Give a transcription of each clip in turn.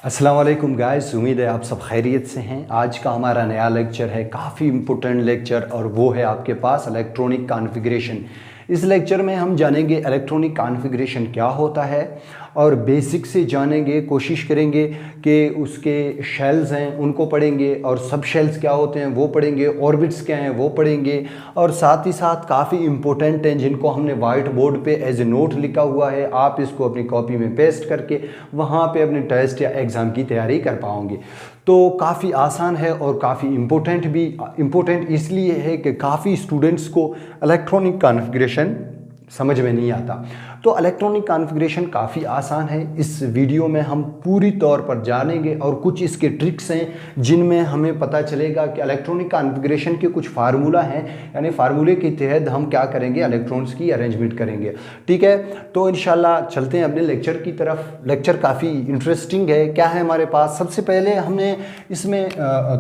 अस्सलाम वालेकुम गाइस, उम्मीद है आप सब खैरियत से हैं। आज का हमारा नया लेक्चर है, काफ़ी इम्पोर्टेंट लेक्चर, और वो है आपके पास इलेक्ट्रॉनिक कॉन्फ़िगरेशन। इस लेक्चर में हम जानेंगे इलेक्ट्रॉनिक कॉन्फ़िगरेशन क्या होता है और बेसिक से जानेंगे, कोशिश करेंगे कि उसके शेल्स हैं उनको पढ़ेंगे और सब शेल्स क्या होते हैं वो पढ़ेंगे, ऑर्बिट्स क्या हैं वो पढ़ेंगे, और साथ ही साथ काफ़ी इंपॉर्टेंट हैं जिनको हमने वाइट बोर्ड पे एज ए नोट लिखा हुआ है। आप इसको अपनी कॉपी में पेस्ट करके वहाँ पे अपने टेस्ट या एग्ज़ाम की तैयारी कर पाओगे। तो काफ़ी आसान है और काफ़ी इम्पोर्टेंट भी। इम्पोर्टेंट इसलिए है कि काफ़ी स्टूडेंट्स को इलेक्ट्रॉनिक कॉन्फ़िगरेशन समझ में नहीं आता। तो इलेक्ट्रॉनिक कॉन्फ़िगरेशन काफ़ी आसान है। इस वीडियो में हम पूरी तौर पर जानेंगे और कुछ इसके ट्रिक्स हैं जिनमें हमें पता चलेगा कि इलेक्ट्रॉनिक कॉन्फ़िगरेशन के कुछ फार्मूला हैं, यानी फार्मूले के तहत हम क्या करेंगे, इलेक्ट्रॉन्स की अरेंजमेंट करेंगे। ठीक है, तो इंशाल्लाह चलते हैं अपने लेक्चर की तरफ। लेक्चर काफ़ी इंटरेस्टिंग है। क्या है हमारे पास, सबसे पहले हमने इसमें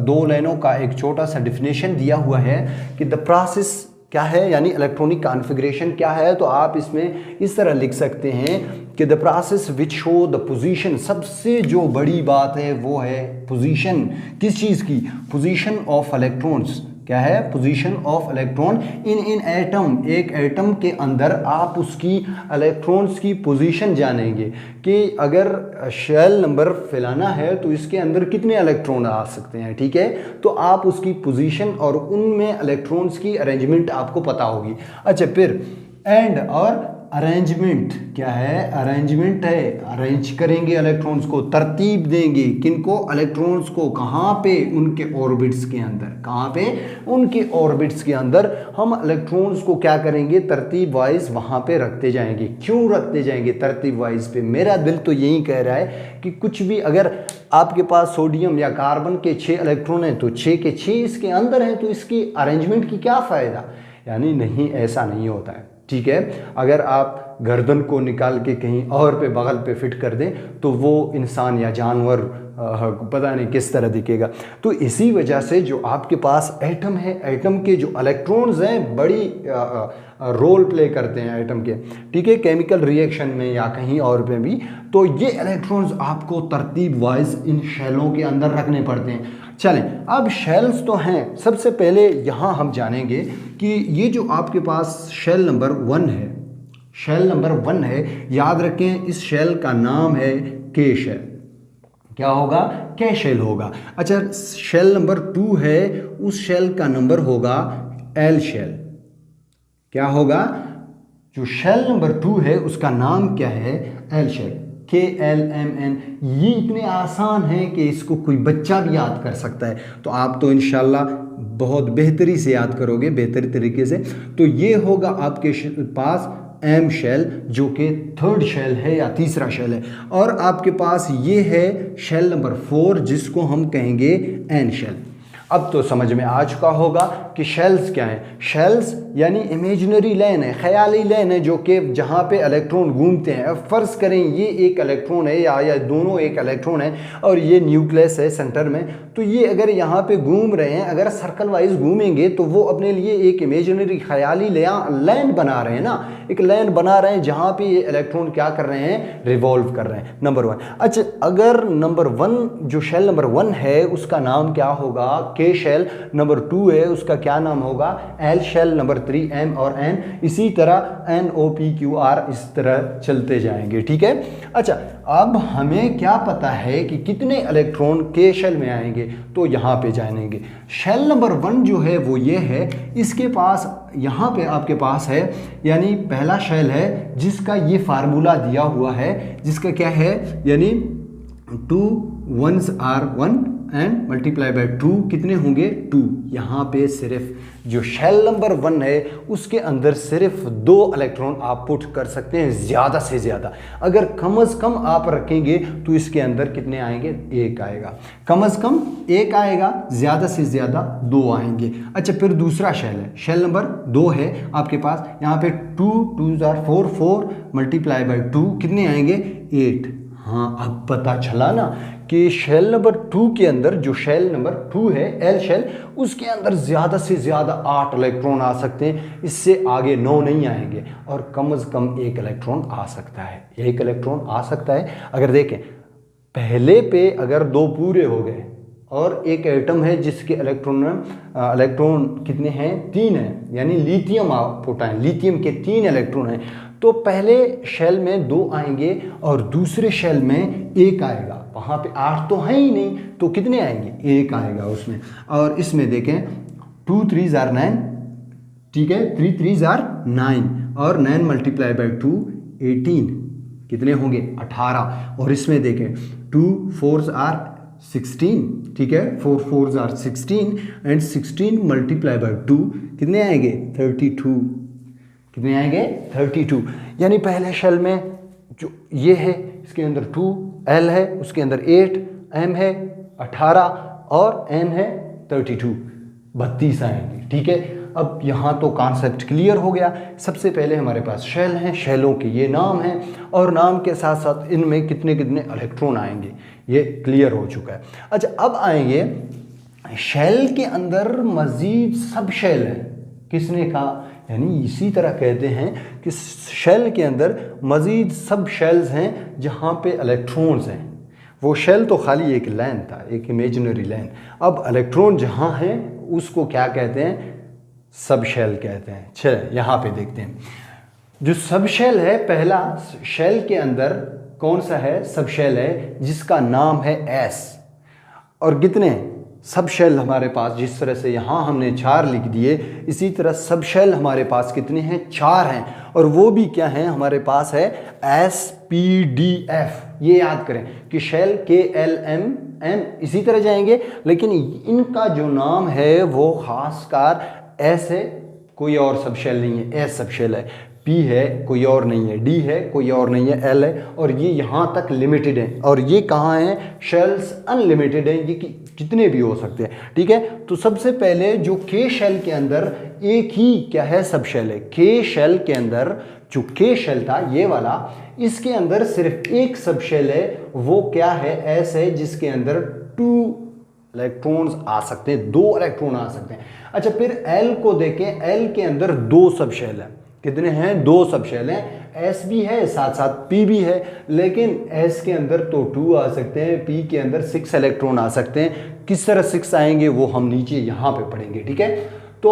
2 लाइनों का एक छोटा सा डिफिनेशन दिया हुआ है कि द प्रोसेस क्या है, यानी इलेक्ट्रॉनिक कॉन्फ़िगरेशन क्या है। तो आप इसमें इस तरह लिख सकते हैं कि the process which show the position. सबसे जो बड़ी बात है वो है पोजीशन। किस चीज़ की? Position of electrons. क्या है? Position of electron in atom. एक एटम के अंदर आप उसकी इलेक्ट्रॉन्स की पोजीशन जानेंगे कि अगर शेल नंबर फैलाना है तो इसके अंदर कितने इलेक्ट्रॉन आ सकते हैं। ठीक है, तो आप उसकी पोजीशन और उनमें इलेक्ट्रॉन्स की अरेंजमेंट आपको पता होगी। अच्छा, फिर एंड और अरेंजमेंट। क्या है? अरेंजमेंट है, अरेंज करेंगे इलेक्ट्रॉन्स को, तरतीब देंगे। किनको? इलेक्ट्रॉन्स को। कहाँ पे? उनके ऑर्बिट्स के अंदर। कहाँ पे? उनके ऑर्बिट्स के अंदर हम इलेक्ट्रॉन्स को क्या करेंगे, तरतीब वाइज वहाँ पे रखते जाएंगे। क्यों रखते जाएंगे तरतीब वाइज पे? मेरा दिल तो यही कह रहा है कि कुछ भी, अगर आपके पास सोडियम या कार्बन के 6 इलेक्ट्रॉन हैं तो 6 के 6 इसके अंदर हैं, तो इसकी अरेंजमेंट की क्या फ़ायदा? यानी नहीं, ऐसा नहीं होता है। ठीक है, अगर आप गर्दन को निकाल के कहीं और पे बगल पे फिट कर दें तो वो इंसान या जानवर पता नहीं किस तरह दिखेगा। तो इसी वजह से जो आपके पास एटम है, एटम के जो इलेक्ट्रॉन्स हैं बड़ी रोल प्ले करते हैं एटम के। ठीक है, केमिकल रिएक्शन में या कहीं और पे भी। तो ये इलेक्ट्रॉन्स आपको तरतीब वाइज इन शेलों के अंदर रखने पड़ते हैं। चलें, अब शेल्स तो हैं। सबसे पहले यहाँ हम जानेंगे कि ये जो आपके पास शेल नंबर 1 है, शेल नंबर 1 है, याद रखें इस शेल का नाम है के शेल। क्या होगा? के शेल होगा। अच्छा, शेल नंबर 2 है, उस शेल का नंबर होगा एल शेल। क्या होगा? जो शेल नंबर 2 है उसका नाम क्या है? L shell. KLMN। ये इतने आसान है कि इसको कोई बच्चा भी याद कर सकता है। तो आप तो इंशाल्लाह बहुत बेहतरी से याद करोगे, बेहतरी तरीके से। तो ये होगा आपके पास एम शेल, जो कि 3rd शेल है या तीसरा शेल है। और आपके पास ये है शेल नंबर 4 जिसको हम कहेंगे एन शेल। अब तो समझ में आ चुका होगा कि शेल्स क्या हैं। शेल्स यानी इमेजिनरी लाइन है, ख्याली लाइन है, जो कि जहाँ पे इलेक्ट्रॉन घूमते हैं। अब फ़र्ज़ करें ये एक इलेक्ट्रॉन है या दोनों एक इलेक्ट्रॉन है और ये न्यूक्लियस है सेंटर में। तो ये अगर यहाँ पे घूम रहे हैं, अगर सर्कल वाइज घूमेंगे तो वो अपने लिए एक इमेजिनरी ख्याली लाइन बना रहे हैं ना, एक लाइन बना रहे हैं जहाँ पे ये इलेक्ट्रॉन क्या कर रहे हैं, रिवॉल्व कर रहे हैं। नंबर 1। अच्छा, अगर नंबर 1 जो शेल नंबर 1 है उसका नाम क्या होगा? के शेल। नंबर 2 है उसका क्या नाम होगा? L shell. नंबर 3 एम और एन। इसी तरह NOPQR, इस तरह चलते जाएंगे। ठीक है। अच्छा, अब हमें क्या पता है कि कितने इलेक्ट्रॉन के शेल में आएंगे, तो यहाँ पे जानेंगे। शेल नंबर 1 जो है वो ये है, इसके पास यहाँ पे आपके पास है, यानी पहला शेल है जिसका ये फार्मूला दिया हुआ है, जिसका क्या है, यानी 2 1s are 1 and multiply by 2 कितने होंगे? 2। यहाँ पे सिर्फ जो शेल नंबर 1 है उसके अंदर सिर्फ 2 इलेक्ट्रॉन आप पुट कर सकते हैं, ज़्यादा से ज़्यादा। अगर कम से कम आप रखेंगे तो इसके अंदर कितने आएंगे? 1 आएगा। कम से कम 1 आएगा, ज़्यादा से ज़्यादा 2 आएंगे। अच्छा, फिर दूसरा शेल है, शेल नंबर 2 है आपके पास। यहाँ पे 2 2s are 4 4 मल्टीप्लाई बाय 2 कितने आएंगे? 8। हाँ, अब पता चला ना कि शेल नंबर 2 के अंदर, जो शेल नंबर 2 है एल शेल, उसके अंदर ज़्यादा से ज़्यादा 8 इलेक्ट्रॉन आ सकते हैं, इससे आगे 9 नहीं आएंगे। और कम से कम 1 इलेक्ट्रॉन आ सकता है, 1 इलेक्ट्रॉन आ सकता है। अगर देखें पहले पे अगर 2 पूरे हो गए और एक एटम है जिसके इलेक्ट्रॉन कितने हैं, 3 हैं, यानी लिथियम प्रोटॉन, लिथियम के 3 इलेक्ट्रॉन हैं, तो पहले शेल में 2 आएंगे और दूसरे शेल में 1 आएगा। वहाँ पे 8 तो है ही नहीं, तो कितने आएंगे, 1 आएगा उसमें। और इसमें देखें 2 3 are 9, ठीक है, 3 3 are 9 और 9 मल्टीप्लाई बाई 2 18, कितने होंगे, 18। और इसमें देखें 2 4 are 16, ठीक है, 4 4 are 16 एंड 16 मल्टीप्लाई बाई 2 कितने आएंगे, 32, कितने आएंगे, 32। यानी पहले शेल में जो ये है इसके अंदर 2 L है, उसके अंदर 8 M है 18 और N है 32, 32 आएंगे, ठीक है। अब यहाँ तो कॉन्सेप्ट क्लियर हो गया। सबसे पहले हमारे पास शेल हैं, शेलों के ये नाम हैं और नाम के साथ साथ इनमें कितने कितने इलेक्ट्रॉन आएंगे, ये क्लियर हो चुका है। अच्छा, अब आएंगे शेल के अंदर मज़ीद सब शेल हैं, किसने कहा, यानी इसी तरह कहते हैं कि शेल के अंदर मज़ीद सब शेल्स हैं जहाँ पे इलेक्ट्रॉन्स हैं। वो शेल तो खाली एक लाइन था, एक इमेजिनरी लाइन। अब इलेक्ट्रॉन जहाँ हैं उसको क्या कहते हैं, सब शेल कहते हैं। चलिए यहाँ पे देखते हैं। जो सब शेल है, पहला शेल के अंदर कौन सा है, सब शेल है जिसका नाम है एस। और कितने सब शेल हमारे पास, जिस तरह से यहाँ हमने 4 लिख दिए, इसी तरह सब शेल हमारे पास कितने हैं, 4 हैं। और वो भी क्या हैं, हमारे पास है SPDF। ये याद करें कि शेल KLMN इसी तरह जाएंगे, लेकिन इनका जो नाम है वो खासकर एस है, कोई और सब शेल नहीं है, एस सब शेल है, पी है कोई और नहीं है, डी है कोई और नहीं है, एल है, और ये यहाँ तक लिमिटेड है। और ये कहाँ हैं, शेल्स अनलिमिटेड हैं, ये कितने भी हो सकते हैं, ठीक है। तो सबसे पहले जो के शेल के अंदर एक ही क्या है, सब शेल है। के शेल के अंदर जो के शेल था ये वाला, इसके अंदर सिर्फ एक सब शेल है, वो क्या है, एस है, जिसके अंदर 2 इलेक्ट्रॉन्स आ सकते हैं, 2 इलेक्ट्रॉन आ सकते हैं। अच्छा, फिर एल को देखें, एल के अंदर 2 सब शेल हैं, कितने हैं, 2 सब शेल हैं। एस भी है, साथ साथ पी भी है, लेकिन एस के अंदर तो 2 आ सकते हैं, पी के अंदर 6 इलेक्ट्रॉन आ सकते हैं। किस तरह 6 आएंगे वो हम नीचे यहाँ पे पढ़ेंगे, ठीक है। तो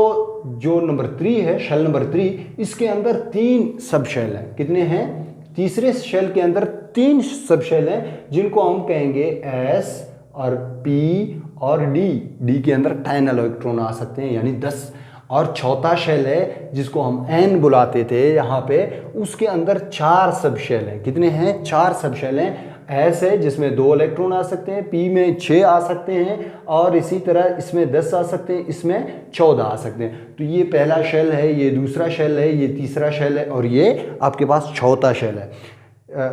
जो नंबर 3 है, शेल नंबर 3, इसके अंदर 3 सब शेल हैं, कितने हैं, तीसरे शेल के अंदर 3 सब शेल हैं, जिनको हम कहेंगे एस और पी और डी के अंदर 10 इलेक्ट्रॉन आ सकते हैं, यानी 10। और चौथा शेल है जिसको हम एन बुलाते थे यहाँ पे, उसके अंदर 4 सब शेल हैं, कितने हैं, 4 सब शेल हैं। एस है जिसमें 2 इलेक्ट्रॉन आ सकते हैं, पी में 6 आ सकते हैं, और इसी तरह इसमें 10 आ सकते हैं, इसमें 14 आ सकते हैं। तो ये पहला शेल है, ये दूसरा शेल है, ये तीसरा शेल है, और ये आपके पास चौथा शेल है,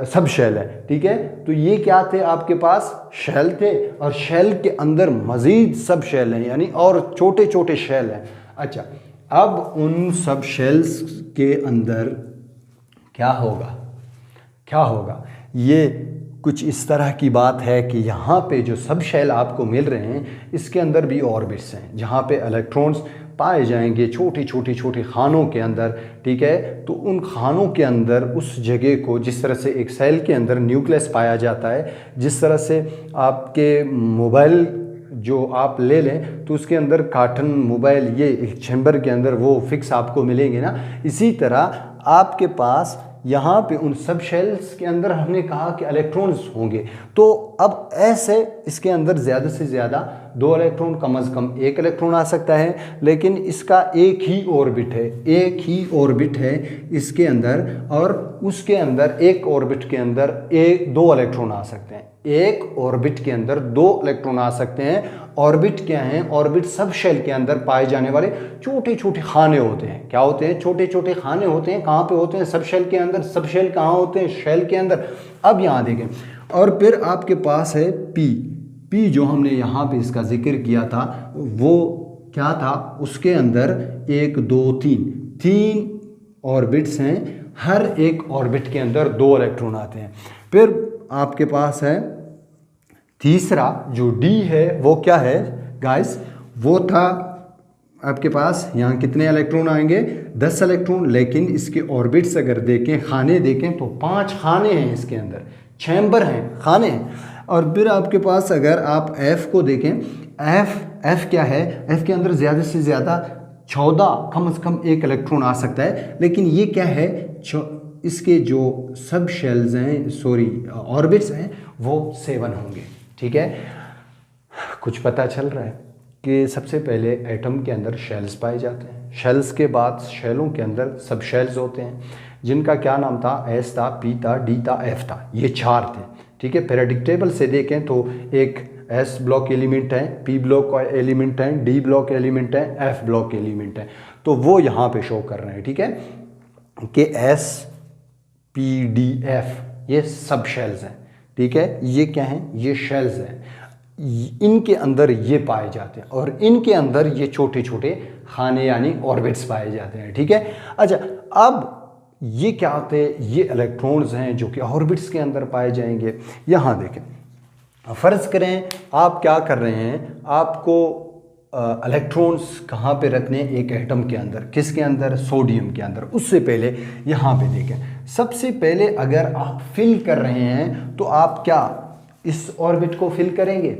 सब शेल है, ठीक है। तो ये क्या थे, आपके पास शेल थे, और शेल के अंदर मज़ीद सब शेल हैं, यानी और छोटे छोटे शेल हैं। अच्छा, अब उन सब शेल्स के अंदर क्या होगा, क्या होगा, ये कुछ इस तरह की बात है कि यहाँ पे जो सब शेल आपको मिल रहे हैं, इसके अंदर भी ऑर्बिट्स हैं, जहाँ पे इलेक्ट्रॉन्स पाए जाएंगे छोटे छोटे छोटे खानों के अंदर, ठीक है। तो उन खानों के अंदर उस जगह को, जिस तरह से एक सेल के अंदर न्यूक्लियस पाया जाता है, जिस तरह से आपके मोबाइल जो आप ले लें तो उसके अंदर कार्टन मोबाइल, ये एक चैम्बर के अंदर वो फिक्स आपको मिलेंगे ना, इसी तरह आपके पास यहाँ पे उन सब शेल्स के अंदर हमने कहा कि इलेक्ट्रॉन्स होंगे। तो अब ऐसे इसके अंदर ज़्यादा से ज़्यादा 2 इलेक्ट्रॉन, कम से कम 1 इलेक्ट्रॉन आ सकता है, लेकिन इसका एक ही ऑर्बिट है, एक ही ऑर्बिट है इसके अंदर, और उसके अंदर एक ऑर्बिट के अंदर 2 इलेक्ट्रॉन आ सकते हैं, एक ऑर्बिट के अंदर 2 इलेक्ट्रॉन आ सकते हैं। ऑर्बिट क्या हैं, ऑर्बिट सब शेल के अंदर पाए जाने वाले छोटे छोटे खाने होते हैं। क्या होते हैं, छोटे छोटे खाने होते हैं। कहाँ पे होते हैं, सब शेल के अंदर। सब शेल कहाँ होते हैं, शेल के अंदर। अब यहाँ देखें, और फिर आपके पास है पी जो हमने यहाँ पे इसका जिक्र किया था, वो क्या था, उसके अंदर 1 2 3 ऑर्बिट्स हैं, हर एक ऑर्बिट के अंदर 2 इलेक्ट्रॉन आते हैं। फिर आपके पास है तीसरा जो डी है, वो क्या है गाइस, वो था आपके पास, यहाँ कितने इलेक्ट्रॉन आएंगे, 10 इलेक्ट्रॉन, लेकिन इसके ऑर्बिट्स अगर देखें, खाने देखें, तो 5 खाने हैं इसके अंदर, चैम्बर हैं, खाने हैं। और फिर आपके पास अगर आप F को देखें, F क्या है, F के अंदर ज़्यादा से ज़्यादा 14 कम से कम एक इलेक्ट्रॉन आ सकता है, लेकिन ये क्या है, इसके जो सब शेल्स हैं, सॉरी ऑर्बिट्स हैं, वो 7 होंगे। ठीक है, कुछ पता चल रहा है कि सबसे पहले एटम के अंदर शेल्स पाए जाते हैं, शेल्स के बाद शेलों के अंदर सब शेल्स होते हैं, जिनका क्या नाम था, एस था, पी था, डी था, एफ था, ये 4 थे। ठीक है, पीरियोडिक टेबल से देखें तो एक एस ब्लॉक एलिमेंट है, पी ब्लॉक एलिमेंट है, डी ब्लॉक एलिमेंट है, एफ ब्लॉक एलिमेंट है, तो वो यहाँ पे शो कर रहे हैं। ठीक है, कि एस पी डी एफ ये सब शेल्स हैं। ठीक है, ये क्या हैं, ये शेल्स हैं, इनके अंदर ये पाए जाते हैं और इनके अंदर ये छोटे छोटे खाने यानी ऑर्बिट्स पाए जाते हैं। ठीक है, अच्छा, अब ये क्या होते हैं, ये इलेक्ट्रॉन्स हैं जो कि ऑर्बिट्स के अंदर पाए जाएंगे। यहाँ देखें, फ़र्ज़ करें आप क्या कर रहे हैं, आपको इलेक्ट्रॉन्स कहाँ पे रखने, एक एटम के अंदर, किसके अंदर, सोडियम के अंदर। उससे पहले यहाँ पे देखें, सबसे पहले अगर आप फिल कर रहे हैं तो आप क्या इस ऑर्बिट को फिल करेंगे,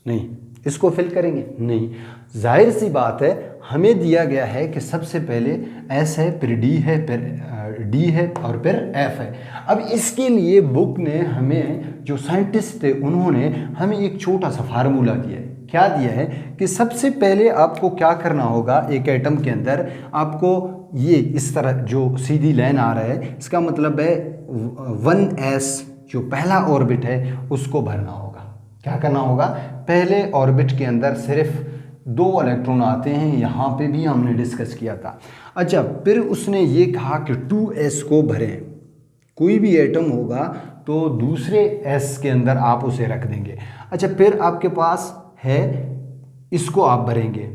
नहीं, इसको फिल करेंगे नहीं। जाहिर सी बात है, हमें दिया गया है कि सबसे पहले एस है, फिर डी है, फिर डी है और फिर एफ है। अब इसके लिए बुक ने हमें, जो साइंटिस्ट थे उन्होंने हमें एक छोटा सा फार्मूला दिया है। क्या दिया है कि सबसे पहले आपको क्या करना होगा, एक एटम के अंदर आपको ये इस तरह जो सीधी लाइन आ रहा है, इसका मतलब है 1s जो पहला ऑर्बिट है उसको भरना होगा। क्या करना होगा, पहले ऑर्बिट के अंदर सिर्फ 2 इलेक्ट्रॉन आते हैं, यहाँ पे भी हमने डिस्कस किया था। अच्छा, फिर उसने ये कहा कि 2s को भरें, कोई भी एटम होगा तो दूसरे s के अंदर आप उसे रख देंगे। अच्छा, फिर आपके पास है, इसको आप भरेंगे,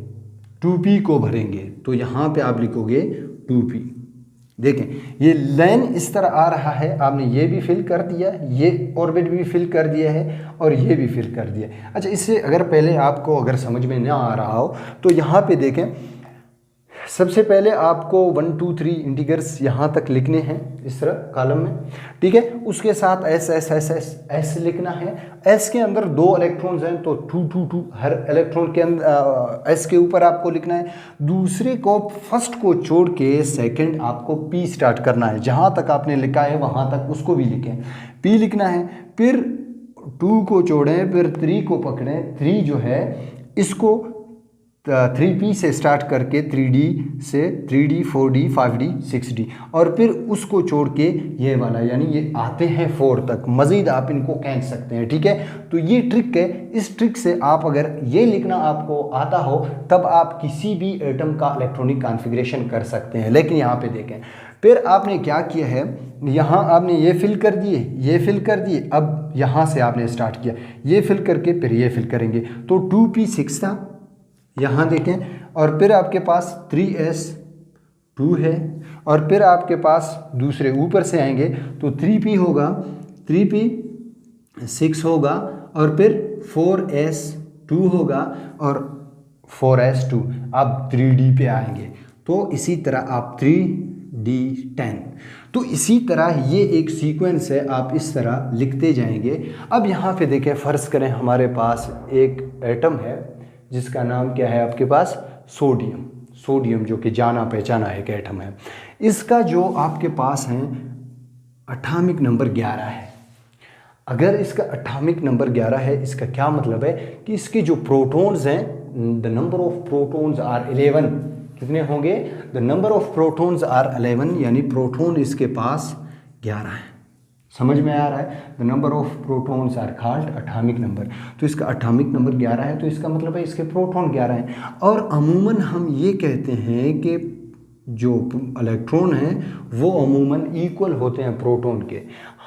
2p को भरेंगे, तो यहाँ पे आप लिखोगे 2p। देखें, ये लाइन इस तरह आ रहा है, आपने ये भी फिल कर दिया, ये ऑर्बिट भी फिल कर दिया है और ये भी फिल कर दिया। अच्छा, इससे अगर पहले आपको अगर समझ में ना आ रहा हो तो यहाँ पे देखें, सबसे पहले आपको 1 2 3 इंटीगर्स यहाँ तक लिखने हैं इस तरह कॉलम में। ठीक है, उसके साथ S S S S S लिखना है। एस के अंदर 2 इलेक्ट्रॉन्स हैं तो 2 2 2 हर इलेक्ट्रॉन के अंदर एस के ऊपर आपको लिखना है। दूसरे को, फर्स्ट को छोड़ के सेकंड आपको पी स्टार्ट करना है, जहाँ तक आपने लिखा है वहाँ तक उसको भी लिखें, पी लिखना है। फिर 2 को छोड़ें, फिर 3 को पकड़ें, 3 जो है इसको 3p से स्टार्ट करके 3d से 3d 4d 5d 6d और फिर उसको छोड़ के ये वाला, यानी ये आते हैं 4 तक, मज़ीद आप इनको खींच सकते हैं। ठीक है, तो ये ट्रिक है, इस ट्रिक से आप अगर ये लिखना आपको आता हो तब आप किसी भी एटम का इलेक्ट्रॉनिक कॉन्फ़िगरेशन कर सकते हैं। लेकिन यहाँ पे देखें, फिर आपने क्या किया है, यहाँ आपने ये फिल कर दिए, ये फिल कर दिए, अब यहाँ से आपने स्टार्ट किया, ये फिल करके फिर ये फिल करेंगे, तो 2p 6 था, यहाँ देखें, और फिर आपके पास 3s 2 है, और फिर आपके पास दूसरे ऊपर से आएंगे तो 3p होगा, 3p 6 होगा, और फिर 4s 2 होगा और 4s 2। अब 3d पे आएंगे तो इसी तरह आप 3d 10, तो इसी तरह ये एक सीक्वेंस है, आप इस तरह लिखते जाएंगे। अब यहाँ पे देखें, फ़र्ज़ करें हमारे पास एक एटम है जिसका नाम क्या है आपके पास, सोडियम। सोडियम जो कि जाना पहचाना एक एटम है, इसका जो आपके पास है एटॉमिक नंबर 11 है। अगर इसका एटॉमिक नंबर 11 है, इसका क्या मतलब है कि इसके जो प्रोटॉन्स हैं, the number of protons are 11। कितने होंगे, the number of protons are 11, यानी प्रोटॉन इसके पास 11 है। समझ में आ रहा है, the number of protons are called atomic number, तो इसका एटॉमिक नंबर 11 है, तो इसका मतलब है इसके प्रोटॉन 11 हैं। और अमूमन हम ये कहते हैं कि जो इलेक्ट्रॉन हैं वो अमूमन इक्वल होते हैं प्रोटॉन के।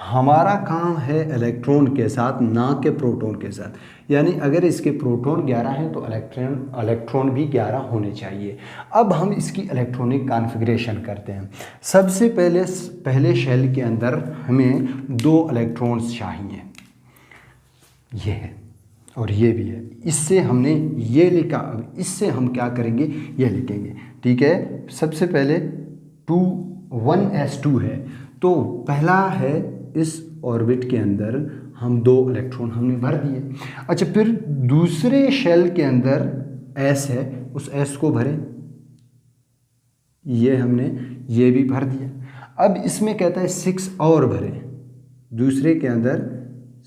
हमारा काम है इलेक्ट्रॉन के साथ, ना कि प्रोटॉन के साथ, यानी अगर इसके प्रोटॉन 11 हैं तो इलेक्ट्रॉन भी 11 होने चाहिए। अब हम इसकी इलेक्ट्रॉनिक कॉन्फ़िगरेशन करते हैं। सबसे पहले शेल के अंदर हमें 2 इलेक्ट्रॉन्स चाहिए, ये है और ये भी है। इससे हमने ये लिखा, अब इससे हम क्या करेंगे, ये लिखेंगे। ठीक है, सबसे पहले 1s2 है, तो पहला है इस ऑर्बिट के अंदर हम 2 इलेक्ट्रॉन हमने भर दिए। अच्छा, फिर दूसरे शेल के अंदर S है, उस S को भरें, ये हमने ये भी भर दिया। अब इसमें कहता है 6 और भरें, दूसरे के अंदर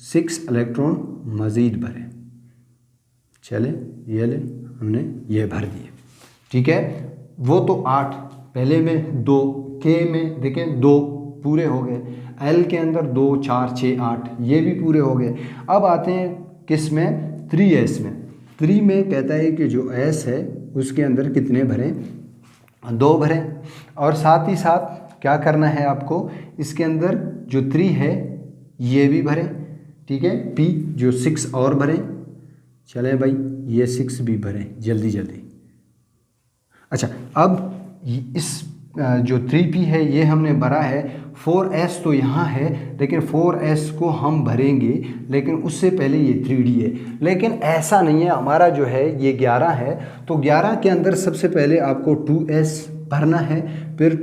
6 इलेक्ट्रॉन मज़ीद भरें। चले ये ले, हमने ये भर दिए, ठीक है। वो तो 8, पहले में 2, K में देखें 2 पूरे हो गए, L के अंदर 2 4 6 8 ये भी पूरे हो गए। अब आते हैं किस में, 3S में। 3 में कहता है कि जो S है उसके अंदर कितने भरें, 2 भरें। और साथ ही साथ क्या करना है आपको, इसके अंदर जो 3 है ये भी भरें, ठीक है। P जो 6 और भरें, चले भाई ये 6 भी भरें जल्दी जल्दी। अच्छा, अब इस जो 3P है ये हमने भरा है। 4S तो यहाँ है, लेकिन 4S को हम भरेंगे, लेकिन उससे पहले ये 3D है। लेकिन ऐसा नहीं है, हमारा जो है ये 11 है, तो 11 के अंदर सबसे पहले आपको 2S भरना है, फिर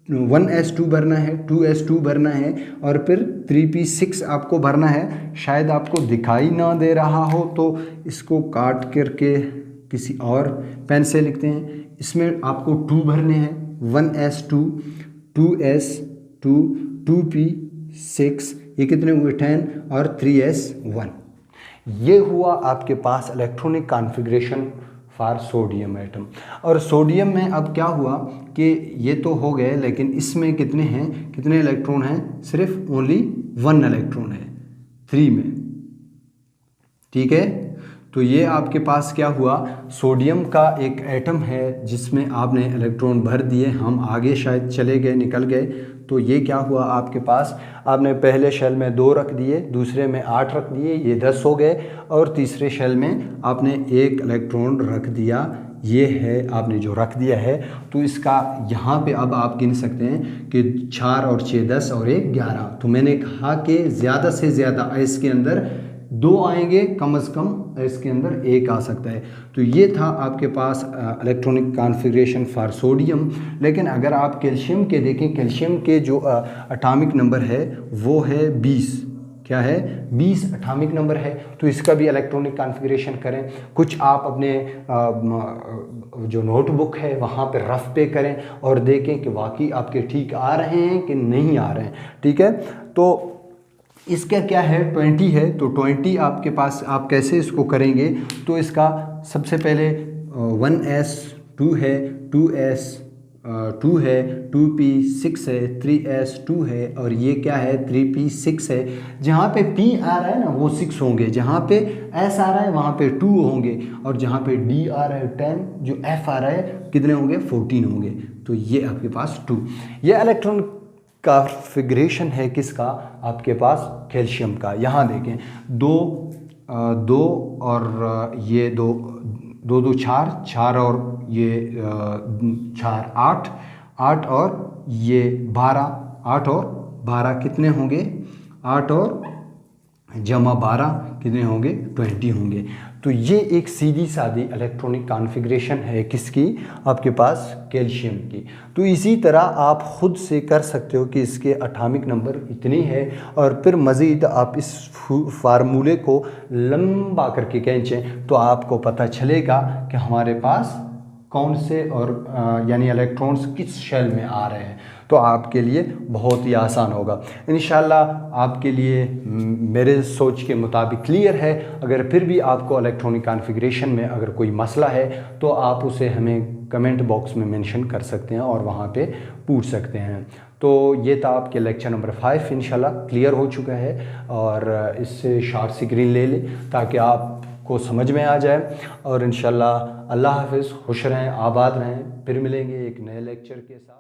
1S2 भरना है, 2S2 भरना है, और फिर 3P6 आपको भरना है। शायद आपको दिखाई ना दे रहा हो तो इसको काट करके किसी और पेन से लिखते हैं। इसमें आपको 2 भरने हैं, 1S2, 2S2, 2P6, ये कितने हुए 10, और 3S1। ये हुआ आपके पास electronic configuration for sodium atom. और सोडियम में अब क्या हुआ कि ये तो हो गए, लेकिन इसमें कितने हैं, कितने इलेक्ट्रॉन हैं, सिर्फ ओनली 1 इलेक्ट्रॉन है 3 में, ठीक है। तो ये आपके पास क्या हुआ, सोडियम का एक एटम है जिसमें आपने इलेक्ट्रॉन भर दिए, हम आगे शायद चले गए, निकल गए। तो ये क्या हुआ आपके पास, आपने पहले शेल में 2 रख दिए, दूसरे में 8 रख दिए, ये 10 हो गए, और तीसरे शेल में आपने 1 इलेक्ट्रॉन रख दिया, ये है आपने जो रख दिया है। तो इसका यहाँ पे अब आप गिन सकते हैं कि 4 और 6 10 और 1 11। तो मैंने कहा कि ज़्यादा से ज़्यादा इसके अंदर 2 आएंगे, कम से कम इसके अंदर 1 आ सकता है। तो ये था आपके पास इलेक्ट्रॉनिक कॉन्फ़िगरेशन फॉर सोडियम। लेकिन अगर आप कैल्शियम के देखें, कैल्शियम के जो एटॉमिक नंबर है वो है 20, क्या है 20 एटॉमिक नंबर है। तो इसका भी इलेक्ट्रॉनिक कॉन्फ़िगरेशन करें। कुछ आप अपने जो नोटबुक है वहाँ पे रफ पे करें और देखें कि वाकई आपके ठीक आ रहे हैं कि नहीं आ रहे हैं, ठीक है। तो इसका क्या है 20 है, तो 20 आपके पास आप कैसे इसको करेंगे, तो इसका सबसे पहले 1S2 है, 2S2 है, 2P6 है, 3S2 है, और ये क्या है 3P6 है। जहाँ पे P आ रहा है ना वो 6 होंगे, जहाँ पे S आ रहा है वहाँ पे 2 होंगे, और जहाँ पे D आ रहा है 10, जो F आ रहा है कितने होंगे 14 होंगे। तो ये आपके पास 2। ये इलेक्ट्रॉन कॉन्फ़िगरेशन है किसका, आपके पास कैल्शियम का। यहाँ देखें 2 और ये 2 2 2 4 4 और ये 4 8 और ये 12, 8 और 12 कितने होंगे, 8 और जमा 12 कितने होंगे 20 होंगे। तो ये एक सीधी सादी इलेक्ट्रॉनिक कॉन्फ़िगरेशन है किसकी, आपके पास कैल्शियम की। तो इसी तरह आप ख़ुद से कर सकते हो कि इसके एटॉमिक नंबर इतने हैं, और फिर मज़ीद आप इस फार्मूले को लंबा करके खींचें तो आपको पता चलेगा कि हमारे पास कौन से और यानी इलेक्ट्रॉन्स किस शेल में आ रहे हैं। तो आपके लिए बहुत ही आसान होगा इंशाल्लाह। आपके लिए मेरे सोच के मुताबिक क्लियर है। अगर फिर भी आपको इलेक्ट्रॉनिक कॉन्फ़िगरेशन में अगर कोई मसला है तो आप उसे हमें कमेंट बॉक्स में मेंशन कर सकते हैं और वहाँ पे पूछ सकते हैं। तो ये था आपके लेक्चर नंबर 5 इंशाल्लाह क्लियर हो चुका है, और इससे शॉर्ट स्क्रीन ले लें ताकि आपको समझ में आ जाए। और इंशाल्लाह अल्लाह हाफ़िज़, खुश रहें, आबाद रहें। फिर मिलेंगे एक नए लेक्चर के साथ।